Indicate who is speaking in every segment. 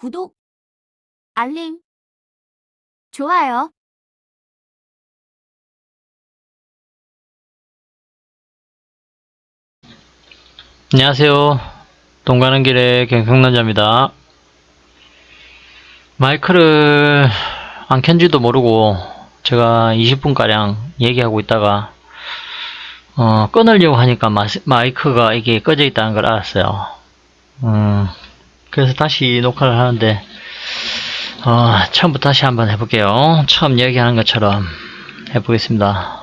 Speaker 1: 구독, 알림, 좋아요.
Speaker 2: 안녕하세요. 돈 가는 길의 경상남자입니다. 마이크를 안 켠지도 모르고 제가 20분가량 얘기하고 있다가 끊으려고 하니까 마이크가 이게 꺼져 있다는 걸 알았어요. 그래서 다시 녹화를 하는데 처음부터 다시 한번 해볼게요. 처음 얘기하는 것처럼 해보겠습니다.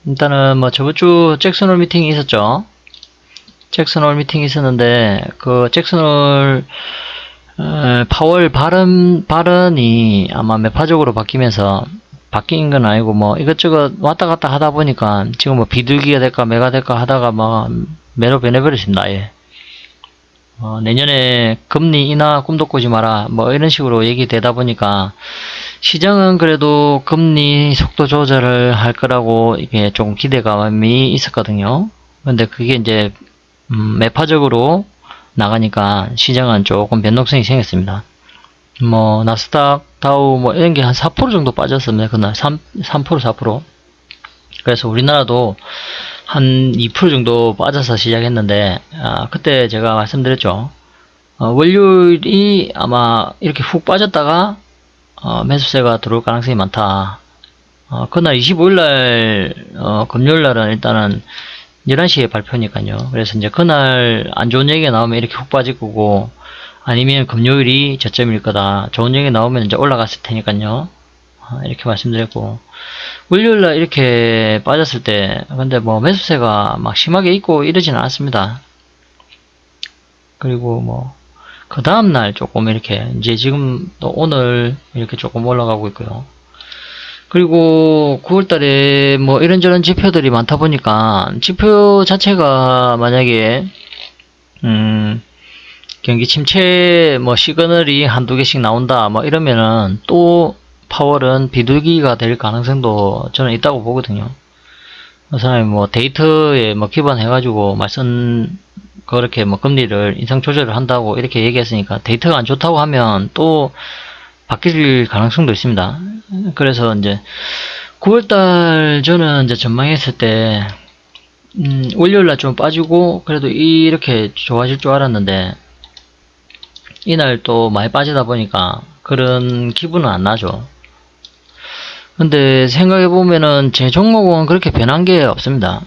Speaker 2: 일단은 뭐 저번주 잭슨홀 미팅이 있었죠. 잭슨홀 미팅이 있었는데 그 잭슨홀 파월 발언이 아마 매파적으로 바뀐 건 아니고 뭐 이것저것 왔다 갔다 하다 보니까 지금 뭐 비둘기가 될까 매가 될까 하다가 막 매로 변해버렸습니다. 아예. 내년에 금리 인하 꿈도 꾸지 마라 뭐 이런 식으로 얘기되다 보니까 시장은 그래도 금리 속도 조절을 할 거라고 이게 조금 기대감이 있었거든요. 근데 그게 이제 매파적으로 나가니까 시장은 조금 변동성이 생겼습니다. 뭐 나스닥, 다우 뭐 이런 게 한 4% 정도 빠졌습니다. 그날 3%, 4%. 그래서 우리나라도 한 2% 정도 빠져서 시작했는데 그때 제가 말씀드렸죠. 월요일이 아마 이렇게 훅 빠졌다가 매수세가 들어올 가능성이 많다. 그날 25일날 금요일날은 일단은 11시에 발표니까요. 그래서 이제 그날 안 좋은 얘기가 나오면 이렇게 훅 빠질 거고, 아니면 금요일이 저점일 거다. 좋은 얘기 나오면 이제 올라갔을 테니까요. 이렇게 말씀드렸고, 월요일날 이렇게 빠졌을 때, 근데 뭐 매수세가 막 심하게 있고 이러지는 않았습니다. 그리고 뭐, 그 다음날 조금 이렇게, 이제 지금 또 오늘 이렇게 조금 올라가고 있고요. 그리고 9월달에 뭐 이런저런 지표들이 많다 보니까 지표 자체가 만약에 경기 침체 뭐 시그널이 한두 개씩 나온다 뭐 이러면은 또 파월은 비둘기가 될 가능성도 저는 있다고 보거든요. 그 사람이 뭐 데이터에 뭐 기반해가지고 그렇게 뭐 금리를 인상 조절을 한다고 이렇게 얘기했으니까 데이터가 안 좋다고 하면 또 바뀔 가능성도 있습니다. 그래서 이제 9월달 저는 이제 전망했을 때 월요일날 좀 빠지고 그래도 이렇게 좋아질 줄 알았는데 이날 또 많이 빠지다 보니까 그런 기분은 안 나죠. 근데 생각해보면은 제 종목은 그렇게 변한 게 없습니다.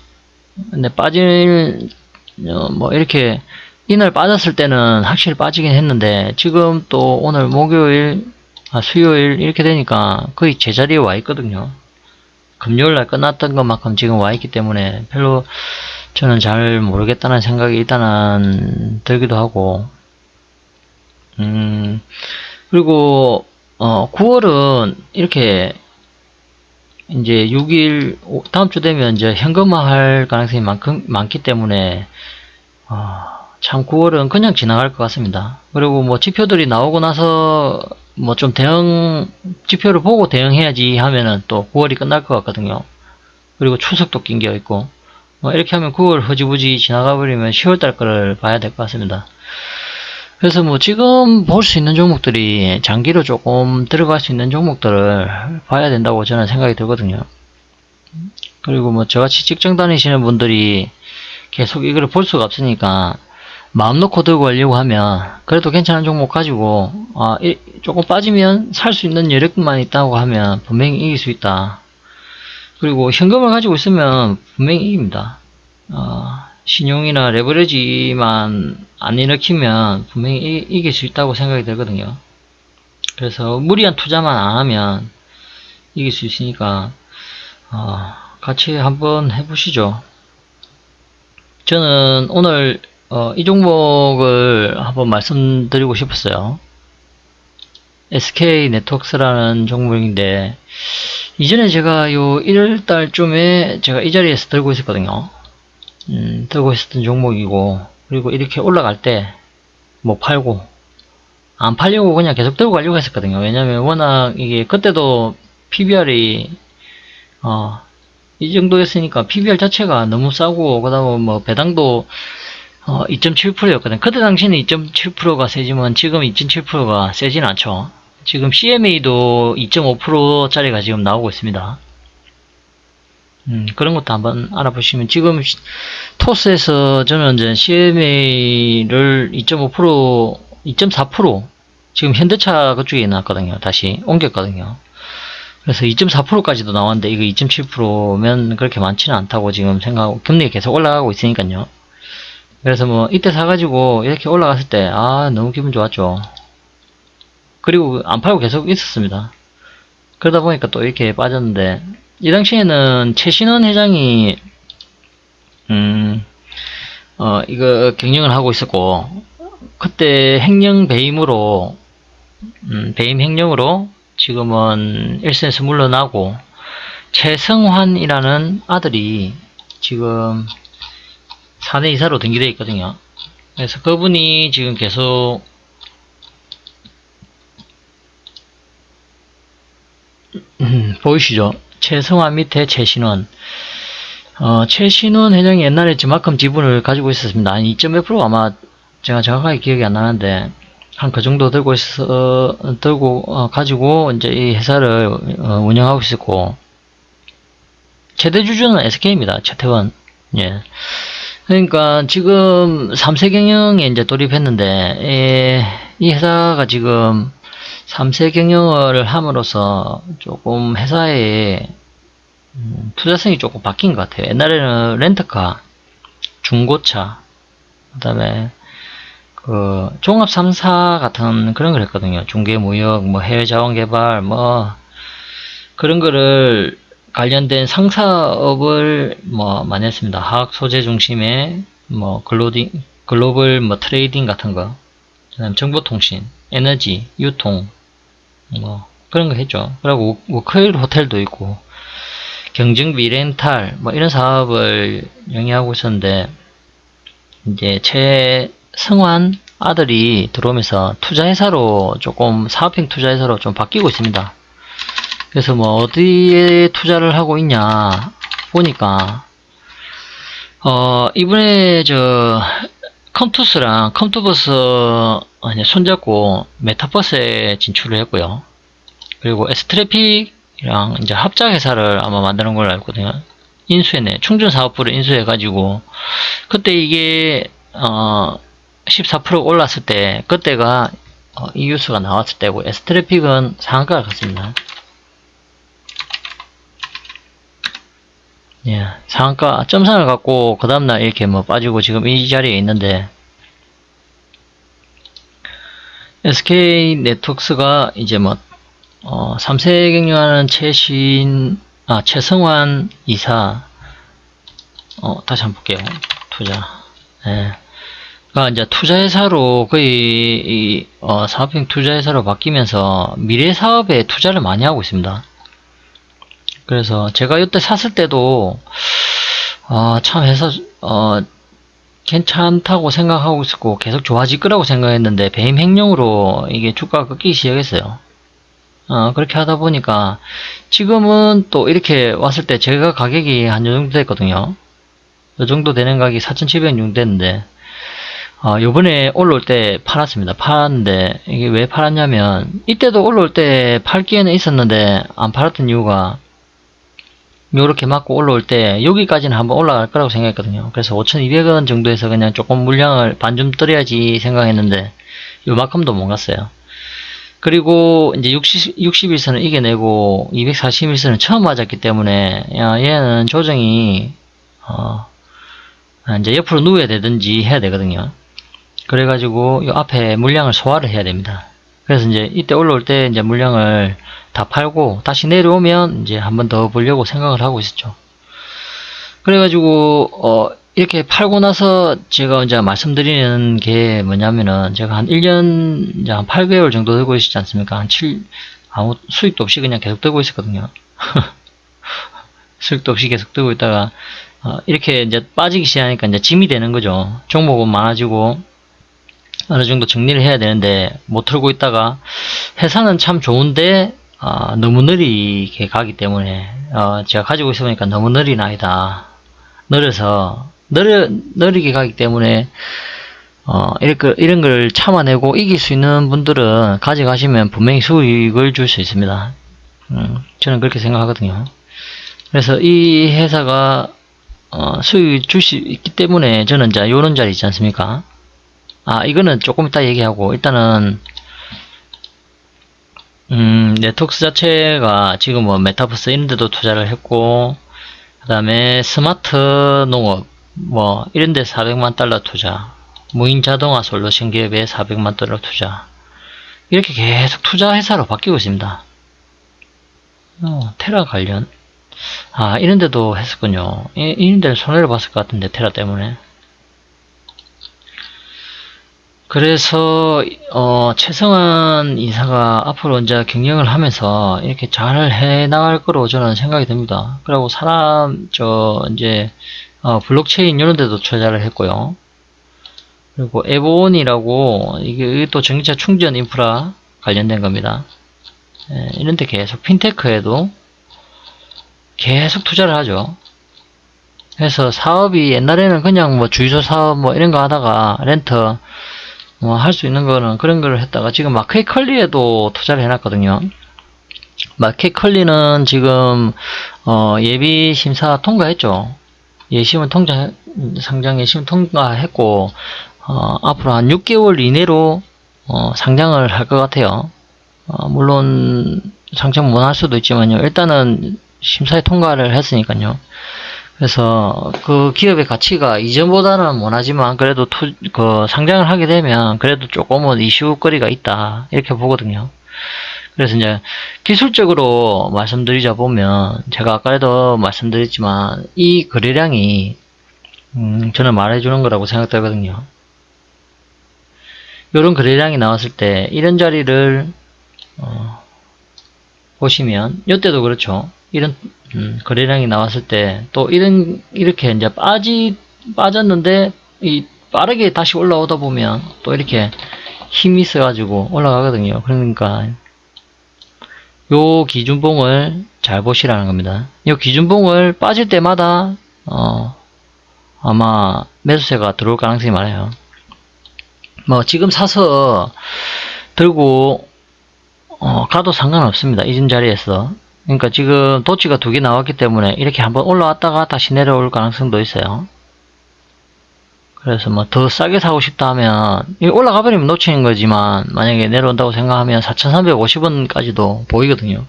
Speaker 2: 근데 뭐 이렇게 이날 빠졌을 때는 확실히 빠지긴 했는데 지금 또 오늘 목요일 수요일 이렇게 되니까 거의 제자리에 와 있거든요. 금요일날 끝났던 것만큼 지금 와 있기 때문에 별로 저는 잘 모르겠다는 생각이 일단은 들기도 하고 그리고 9월은 이렇게 이제 6일 다음 주 되면 이제 현금화 할 가능성이 많기 때문에 참 9월은 그냥 지나갈 것 같습니다. 그리고 뭐 지표들이 나오고 나서 뭐 좀 지표를 보고 대응해야지 하면은 또 9월이 끝날 것 같거든요. 그리고 추석도 낀겨 있고 뭐 이렇게 하면 9월 흐지부지 지나가 버리면 10월달 거를 봐야 될 것 같습니다. 그래서 뭐 지금 볼 수 있는 종목들이 장기로 조금 들어갈 수 있는 종목들을 봐야 된다고 저는 생각이 들거든요. 그리고 뭐 저같이 직장 다니시는 분들이 계속 이걸 볼 수가 없으니까 마음 놓고 들고 가려고 하면 그래도 괜찮은 종목 가지고 조금 빠지면 살 수 있는 여력만 있다고 하면 분명히 이길 수 있다. 그리고 현금을 가지고 있으면 분명히 이깁니다. 신용이나 레버리지만 안 일으키면 분명히 이길 수 있다고 생각이 들거든요. 그래서 무리한 투자만 안 하면 이길 수 있으니까 같이 한번 해보시죠. 저는 오늘 이 종목을 한번 말씀드리고 싶었어요. SK 네트워크스라는 종목인데 이전에 제가 요 1월달쯤에 제가 이 자리에서 들고 있었거든요. 들고 있었던 종목이고 그리고 이렇게 올라갈 때 뭐 팔고 안 팔려고 그냥 계속 들고 가려고 했었거든요. 왜냐면 워낙 이게 그때도 PBR이 이 정도였으니까 PBR 자체가 너무 싸고 그다음에 뭐 배당도 2.7%였거든. 그때 당시에는 2.7%가 세지만 지금 2.7%가 세진 않죠. 지금 CMA도 2.5%짜리가 지금 나오고 있습니다. 그런 것도 한번 알아보시면, 지금 토스에서 저는 이제 CMA를 2.5%, 2.4% 지금 현대차 그쪽에 나왔거든요. 다시 옮겼거든요. 그래서 2.4%까지도 나왔는데 이거 2.7%면 그렇게 많지는 않다고 지금 생각하고, 금리가 계속 올라가고 있으니까요. 그래서 뭐 이때 사가지고 이렇게 올라갔을 때 너무 기분 좋았죠. 그리고 안 팔고 계속 있었습니다. 그러다 보니까 또 이렇게 빠졌는데, 이 당시에는 최신원 회장이 이거 경영을 하고 있었고, 그때 횡령 배임으로 배임 횡령으로 지금은 일선에서 물러나고, 최성환이라는 아들이 지금 사내 이사로 등기되어 있거든요. 그래서 그분이 지금 계속 보이시죠? 최성환 밑에 최신원. 최신원 회장이 옛날에 저만큼 지분을 가지고 있었습니다. 한 2.몇 프로, 아마 제가 정확하게 기억이 안 나는데 한 그 정도 가지고 이제 이 회사를 운영하고 있었고, 최대 주주는 SK입니다. 최태원. 예. 그러니까 지금 3세 경영에 이제 돌입했는데, 이 회사가 지금 3세 경영을 함으로써 조금 회사의 투자성이 조금 바뀐 것 같아요. 옛날에는 렌터카, 중고차, 그 다음에 그 종합 3사 같은 그런 걸 했거든요. 중개무역, 뭐 해외 자원개발, 뭐 그런 거를 관련된 상사업을 뭐 많이 했습니다. 화학 소재 중심의 뭐 글로벌 뭐 트레이딩 같은 거, 그다음 정보통신, 에너지, 유통, 뭐 그런 거 했죠. 그리고 워크힐 호텔도 있고 경증비 렌탈 뭐 이런 사업을 영위하고 있었는데, 이제 최성환 아들이 들어오면서 투자회사로 조금 사업형 투자회사로 좀 바뀌고 있습니다. 그래서 뭐 어디에 투자를 하고 있냐 보니까 이번에 저 컴투스랑 컴투버스 손잡고 메타버스에 진출을 했고요. 그리고 에스트래픽이랑 이제 합작 회사를 아마 만드는 걸로 알고 있거든요. 인수했네. 충전 사업부를 인수해가지고, 그때 이게 14% 올랐을 때, 그때가 이 뉴스가 나왔을 때고, 에스트래픽은 상한가가 갔습니다. 예, 상한가 점상을 갖고 그 다음날 이렇게 뭐 빠지고 지금 이 자리에 있는데, SK 네트워크스가 이제 뭐 3세 경영하는 최성환 이사, 다시 한번 볼게요. 투자. 예. 그러니까 이제 투자회사로 거의 사업형 투자회사로 바뀌면서 미래 사업에 투자를 많이 하고 있습니다. 그래서 제가 이때 샀을 때도 참 회사 괜찮다고 생각하고 있었고 계속 좋아질 거라고 생각했는데, 배임 횡령으로 이게 주가가 꺾이기 시작했어요. 그렇게 하다 보니까 지금은 또 이렇게 왔을 때 제가 가격이 한 요 정도 됐거든요. 요 정도 되는 가격이 4,700원 정도 됐는데, 요번에 올라올 때 팔았습니다. 팔았는데, 이게 왜 팔았냐면, 이때도 올라올 때 팔 기회는 있었는데 안 팔았던 이유가, 요렇게 맞고 올라올 때 여기까지는 한번 올라갈 거라고 생각했거든요. 그래서 5,200원 정도에서 그냥 조금 물량을 반 좀 떨어야지 생각했는데 요만큼도 못 갔어요. 그리고 이제 60일선을 이겨내고 240일선을 처음 맞았기 때문에 얘는 조정이 이제 옆으로 누워야 되든지 해야 되거든요. 그래가지고 요 앞에 물량을 소화를 해야 됩니다. 그래서 이제 이때 올라올 때 이제 물량을 다 팔고 다시 내려오면 이제 한 번 더 보려고 생각을 하고 있었죠. 그래가지고 이렇게 팔고 나서 제가 이제 말씀드리는 게 뭐냐면은, 제가 한 1년 이제 한 8개월 정도 들고 있었지 않습니까? 아무 수익도 없이 그냥 계속 들고 있었거든요. 수익도 없이 계속 들고 있다가 이렇게 이제 빠지기 시작하니까 이제 짐이 되는 거죠. 종목은 많아지고 어느 정도 정리를 해야 되는데 못 틀고 있다가, 회사는 참 좋은데 너무 느리게 가기 때문에 제가 가지고 있으니까 너무 느린 아이다. 느려서 느리게 가기 때문에 이런 걸 참아내고 이길 수 있는 분들은 가져가시면 분명히 수익을 줄 수 있습니다. 저는 그렇게 생각하거든요. 그래서 이 회사가 수익을 줄 수 있기 때문에 저는 이제 요런 자리 있지 않습니까? 이거는 조금 이따 얘기하고, 일단은 네트워크스 자체가 지금 뭐 메타버스 이런 데도 투자를 했고, 그 다음에 스마트 농업 뭐 이런 데 400만 달러 투자, 무인 자동화 솔루션 기업에 400만 달러 투자, 이렇게 계속 투자 회사로 바뀌고 있습니다. 테라 관련 이런 데도 했었군요. 이런 데는 손해를 봤을 것 같은데, 테라 때문에. 그래서 최성한 이사가 앞으로 이제 경영을 하면서 이렇게 잘 해나갈 거로 저는 생각이 듭니다. 그리고 이제 블록체인 이런 데도 투자를 했고요. 그리고 에보온이라고, 이게 또 전기차 충전 인프라 관련된 겁니다. 이런 데 계속 핀테크에도 계속 투자를 하죠. 그래서 사업이 옛날에는 그냥 뭐 주유소 사업 뭐 이런 거 하다가 렌트 뭐 할 수 있는 거는 그런 거를 했다가 지금 마켓컬리에도 투자를 해놨거든요. 마켓컬리는 지금 예비 심사 통과했죠. 상장 예시문 통과했고 앞으로 한 6개월 이내로 상장을 할 것 같아요. 물론 상장 못 할 수도 있지만요. 일단은 심사에 통과를 했으니까요. 그래서 그 기업의 가치가 이전보다는 못하지만 그래도 상장을 하게 되면 그래도 조금은 이슈거리가 있다, 이렇게 보거든요. 그래서 이제 기술적으로 말씀드리자 보면, 제가 아까도 말씀드렸지만 이 거래량이 저는 말해주는 거라고 생각되거든요. 이런 거래량이 나왔을 때 이런 자리를 보시면, 이때도 그렇죠. 이런 거래량이 나왔을 때 또 이렇게 이제 빠졌는데 빠르게 다시 올라오다 보면 또 이렇게 힘이 있어가지고 올라가거든요. 그러니까 요 기준봉을 잘 보시라는 겁니다. 요 기준봉을 빠질 때마다 아마 매수세가 들어올 가능성이 많아요. 뭐 지금 사서 들고 가도 상관없습니다. 이전 자리에서. 그러니까 지금 도치가 2개 나왔기 때문에 이렇게 한번 올라왔다가 다시 내려올 가능성도 있어요. 그래서 뭐 더 싸게 사고 싶다 하면, 올라가 버리면 놓치는 거지만 만약에 내려온다고 생각하면 4,350원까지도 보이거든요.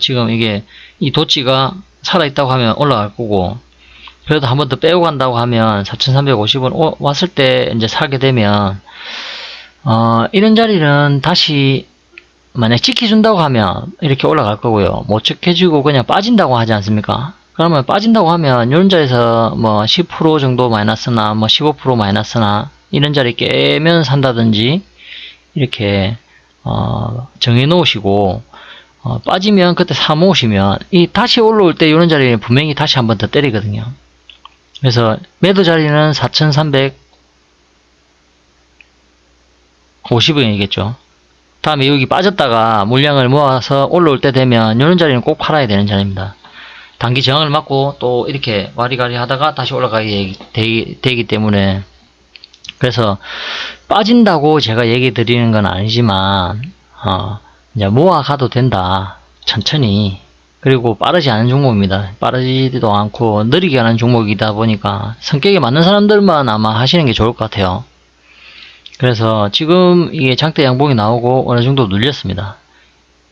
Speaker 2: 지금 이 도치가 살아있다고 하면 올라갈 거고, 그래도 한 번 더 빼고 간다고 하면 4,350원 왔을 때 이제 사게 되면 이런 자리는 다시 만약 지켜준다고 하면 이렇게 올라갈 거고요. 못 지켜주고 그냥 빠진다고 하지 않습니까? 그러면 빠진다고 하면 이런 자리에서 뭐 10% 정도 마이너스나 뭐 15% 마이너스나 이런 자리 깨면 산다든지 이렇게 정해 놓으시고, 빠지면 그때 사 모으시면 다시 올라올 때 이런 자리는 분명히 다시 한 번 더 때리거든요. 그래서 매도 자리는 4,350원이겠죠. 다음에 여기 빠졌다가 물량을 모아서 올라올 때 되면 이런 자리는 꼭 팔아야 되는 자리입니다. 단기 저항을 맞고 또 이렇게 와리가리 하다가 다시 올라가게 되기 때문에, 그래서 빠진다고 제가 얘기 드리는 건 아니지만 이제 모아가도 된다, 천천히. 그리고 빠르지 않은 종목입니다. 빠르지도 않고 느리게 가는 종목이다 보니까 성격에 맞는 사람들만 아마 하시는 게 좋을 것 같아요. 그래서 지금 이게 장대 양봉이 나오고 어느 정도 눌렸습니다.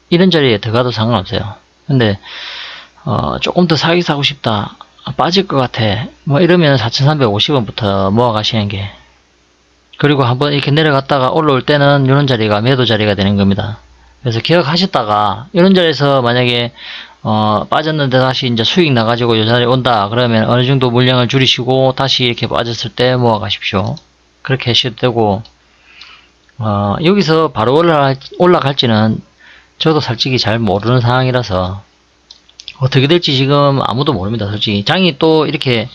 Speaker 2: 이런 자리에 들어가도 상관없어요. 근데 조금 더 사고 싶다, 빠질 것 같아, 뭐 이러면 4,350원부터 모아 가시는 게, 그리고 한번 이렇게 내려갔다가 올라올 때는 이런 자리가 매도 자리가 되는 겁니다. 그래서 기억하셨다가 이런 자리에서 만약에 빠졌는데 다시 이제 수익 나가지고 이 자리에 온다 그러면 어느 정도 물량을 줄이시고 다시 이렇게 빠졌을 때 모아 가십시오. 그렇게 하셔도 되고, 여기서 바로 올라갈지는 저도 솔직히 잘 모르는 상황이라서 어떻게 될지 지금 아무도 모릅니다. 솔직히 장이 또 이렇게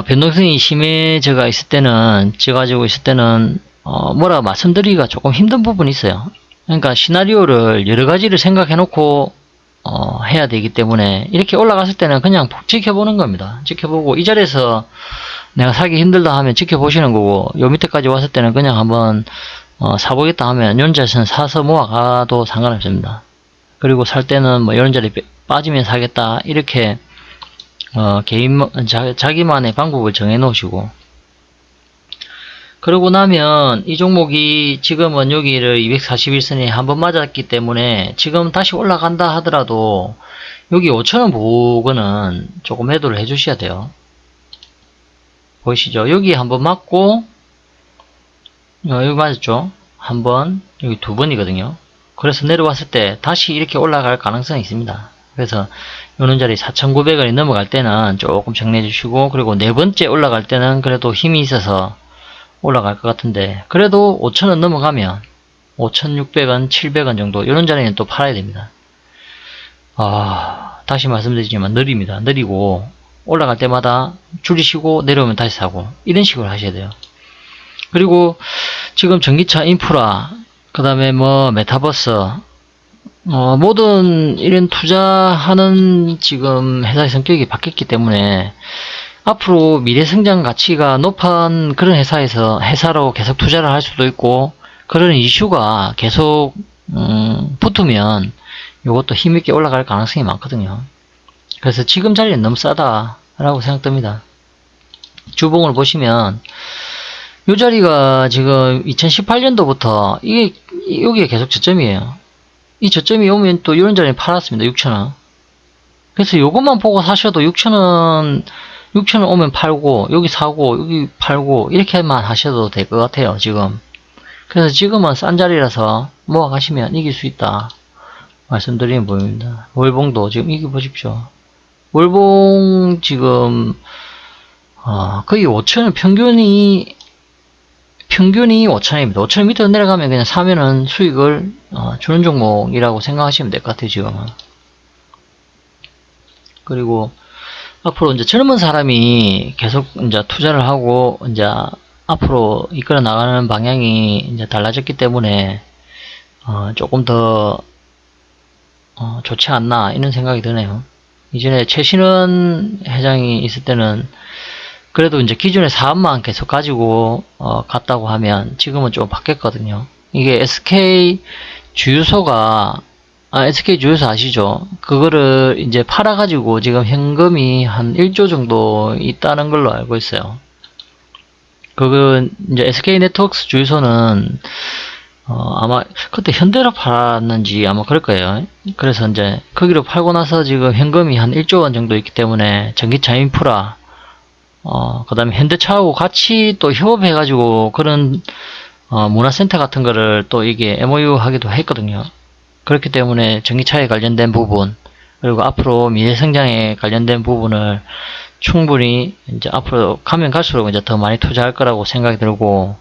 Speaker 2: 변동성이 심해져가 있을 때는, 져가지고 있을 때는 뭐라 말씀드리기가 조금 힘든 부분이 있어요. 그러니까 시나리오를 여러 가지를 생각해 놓고 해야 되기 때문에 이렇게 올라갔을 때는 그냥 지켜보는 겁니다. 지켜보고 이 자리에서 내가 사기 힘들다 하면 지켜보시는 거고, 요 밑에까지 왔을 때는 그냥 한번 사보겠다 하면 이런 자리에서는 사서 모아가도 상관없습니다. 그리고 살 때는 뭐 이런 자리 빠지면 사겠다, 이렇게 자기만의 방법을 정해 놓으시고, 그러고 나면 이 종목이 지금은 여기를 241선에 한번 맞았기 때문에 지금 다시 올라간다 하더라도 여기 5,000원 보고는 조금 매도를 해 주셔야 돼요. 보이시죠? 여기 한번 맞고, 여기 맞았죠? 한 번, 여기 두 번이거든요. 그래서 내려왔을 때 다시 이렇게 올라갈 가능성이 있습니다. 그래서 요런 자리 4,900원이 넘어갈 때는 조금 정리해 주시고, 그리고 네 번째 올라갈 때는 그래도 힘이 있어서 올라갈 것 같은데, 그래도 5,000원 넘어가면 5,600원, 700원 정도 이런 자리는 또 팔아야 됩니다. 다시 말씀드리지만 느립니다. 느리고 올라갈 때마다 줄이시고 내려오면 다시 사고, 이런 식으로 하셔야 돼요. 그리고 지금 전기차 인프라, 그 다음에 뭐 메타버스, 모든 이런 투자하는 지금 회사의 성격이 바뀌었기 때문에 앞으로 미래 성장 가치가 높은 그런 회사로 계속 투자를 할 수도 있고, 그런 이슈가 계속 붙으면 이것도 힘있게 올라갈 가능성이 많거든요. 그래서 지금 자리는 너무 싸다라고 생각됩니다. 주봉을 보시면 이 자리가 지금 2018년도부터 여기가 계속 저점이에요. 이 저점이 오면 또 이런 자리는 팔았습니다. 6,000원. 그래서 요것만 보고 사셔도 6,000원 오면 팔고, 여기 사고, 여기 팔고, 이렇게만 하셔도 될 것 같아요, 지금. 그래서 지금은 싼 자리라서 모아가시면 이길 수 있다 말씀드리는 부분입니다. 월봉도 지금 이기 보십시오. 월봉 지금 거의 5,000원 평균이 5,000원입니다. 5,000원 밑으로 내려가면 그냥 사면은 수익을 주는 종목이라고 생각하시면 될 것 같아요, 지금은. 그리고 앞으로 이제 젊은 사람이 계속 이제 투자를 하고 이제 앞으로 이끌어 나가는 방향이 이제 달라졌기 때문에 조금 더 좋지 않나 이런 생각이 드네요. 이전에 최신원 회장이 있을 때는 그래도 이제 기존의 사업만 계속 가지고 갔다고 하면 지금은 좀 바뀌었거든요. 이게 SK 주유소 아시죠? 그거를 이제 팔아가지고 지금 현금이 한 1조 정도 있다는 걸로 알고 있어요. 그건 이제 SK 네트워크스 주유소는 아마 그때 현대로 팔았는지 아마 그럴 거예요. 그래서 이제 거기로 팔고 나서 지금 현금이 한 1조 원 정도 있기 때문에 전기차 인프라, 그 다음에 현대차하고 같이 또 협업해가지고 그런 문화센터 같은 거를 또 이게 MOU 하기도 했거든요. 그렇기 때문에 전기차에 관련된 부분, 그리고 앞으로 미래성장에 관련된 부분을 충분히 이제 앞으로 가면 갈수록 이제 더 많이 투자할 거라고 생각이 들고,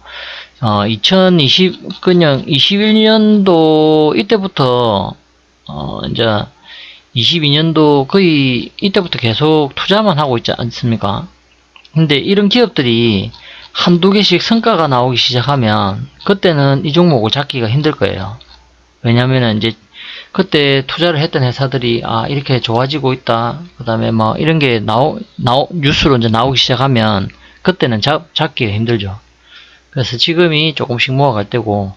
Speaker 2: 2021년도 이때부터, 이제 22년도 거의 이때부터 계속 투자만 하고 있지 않습니까? 근데 이런 기업들이 한두 개씩 성과가 나오기 시작하면 그때는 이 종목을 잡기가 힘들 거예요. 왜냐면은 이제 그때 투자를 했던 회사들이 이렇게 좋아지고 있다, 그 다음에 뭐 이런 게 뉴스로 이제 나오기 시작하면 그때는 잡기가 힘들죠. 그래서 지금이 조금씩 모아갈 때고,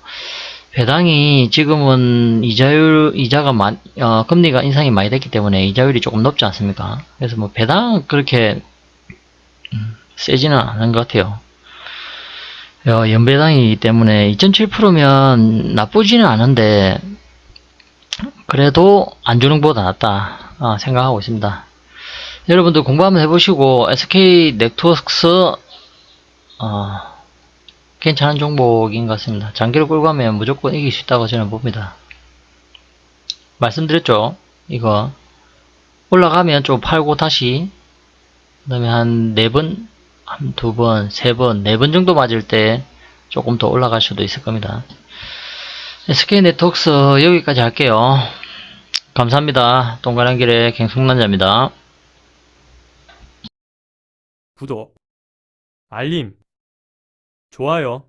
Speaker 2: 배당이 지금은 이자가 금리가 인상이 많이 됐기 때문에 이자율이 조금 높지 않습니까? 그래서 뭐 배당 그렇게 세지는 않은 것 같아요. 연배당이기 때문에 2.7%면 나쁘지는 않은데 그래도 안 주는 것보다 낫다 생각하고 있습니다. 여러분들 공부 한번 해보시고 SK 네트워크스 괜찮은 종목인 것 같습니다. 장기로 끌고 가면 무조건 이길 수 있다고 저는 봅니다. 말씀드렸죠? 이거 올라가면 좀 팔고 다시, 그 다음에 한 4번, 한 2번, 3번, 4번 정도 맞을 때 조금 더 올라갈 수도 있을 겁니다. SK 네트워크스 여기까지 할게요. 감사합니다. 동가란 길의 갱숙남자입니다.
Speaker 3: 구독, 알림, 좋아요.